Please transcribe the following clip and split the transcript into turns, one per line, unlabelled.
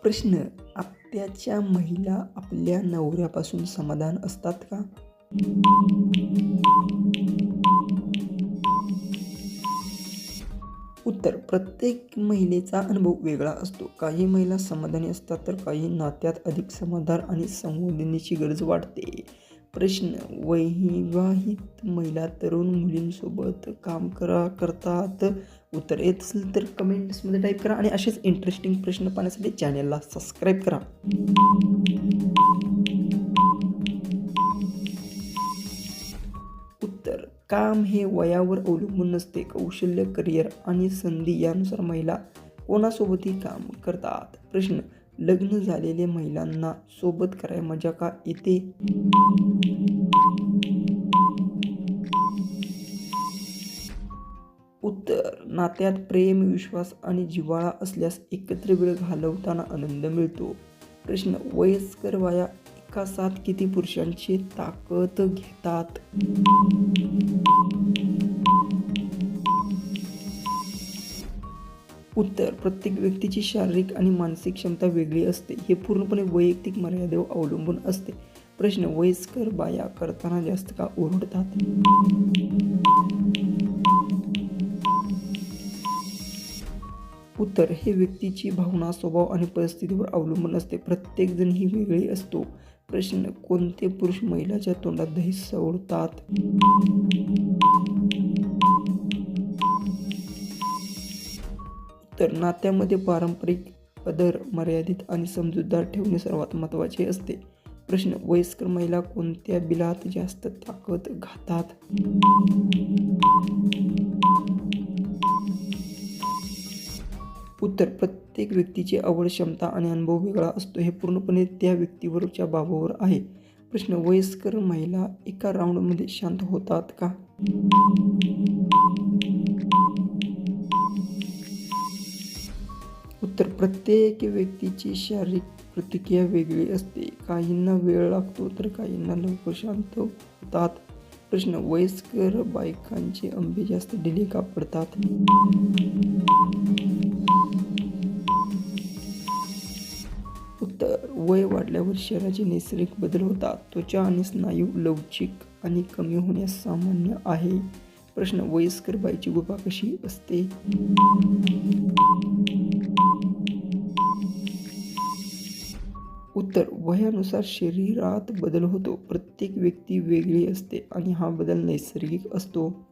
प्रश्न, आत्याच्या महिला आपल्या नवऱ्यापासून समाधान असतात का? उत्तर, प्रत्येक महिलेचा अनुभव वेगळा असतो. काही महिला समाधानी असतात तर काही नात्यात अधिक समाधान आणि संवेदनेची गरज वाटते. प्रश्न, विवाहित महिला तरुण मुलींसोबत काम करतात? उत्तर येत असेल तर कमेंट्समध्ये टाईप करा आणि असेच इंटरेस्टिंग प्रश्न पाहण्यासाठी चॅनलला सबस्क्राईब करा. उत्तर, काम हे वयावर अवलंबून नसते. कौशल्य, करिअर आणि संधी यानुसार महिला कोणासोबतही काम करतात. प्रश्न, लग्न झालेल्या महिलांना सोबत करायला मजा का येते? उत्तर, नात्यात प्रेम, विश्वास आणि जिव्हाळा असल्यास एकत्र वेळ घालवताना आनंद मिळतो. प्रश्न, वयस्कर बाया एका साथ किती पुरुषांची ताकद घेतात? उत्तर, प्रत्येक व्यक्तीची शारीरिक आणि मानसिक क्षमता वेगळी असते. हे पूर्णपणे वैयक्तिक मर्यादेवर अवलंबून असते. प्रश्न, वयस्कर बाया करताना जास्त का ओरडतात? उत्तर, हे व्यक्तीची भावना, स्वभाव आणि परिस्थितीवर अवलंबून असते. प्रत्येकजण ही वेगळी असतो. प्रश्न, कोणते पुरुष महिलाच्या तोंडात दही सोडतात? तर नात्यामध्ये पारंपरिक आदर, मर्यादित आणि समजूतदार ठेवणे सर्वात महत्त्वाचे असते. प्रश्न, वयस्कर महिला कोणत्या बिलात जास्त ताकद घातात? उत्तर, प्रत्येक व्यक्तीची आवड, क्षमता आणि अनुभव वेगळा असतो. हे पूर्णपणे त्या व्यक्तीवरच्या बाबावर आहे. प्रश्न, वयस्कर महिला एका राऊंडमध्ये शांत होतात का? उत्तर, प्रत्येक व्यक्तीची शारीरिक प्रतिक्रिया वेगळी असते. काहींना वेळ लागतो तर काहींना लवकर शांत होतात. प्रश्न, वयस्कर बायकांचे आंबे जास्त डिले का पडतात? उत्तर, वय वाढल्यावर शरीराचे नैसर्गिक बदल होतात. त्वचा आणि स्नायू लवचिक आणि कमी होण्यास सामान्य आहे. प्रश्न, वयस्कर बाईची गुहा कशी असते? उत्तर, वयानुसार शरीरात बदल होतो. प्रत्येक व्यक्ती वेगळी असते आणि हा बदल नैसर्गिक असतो.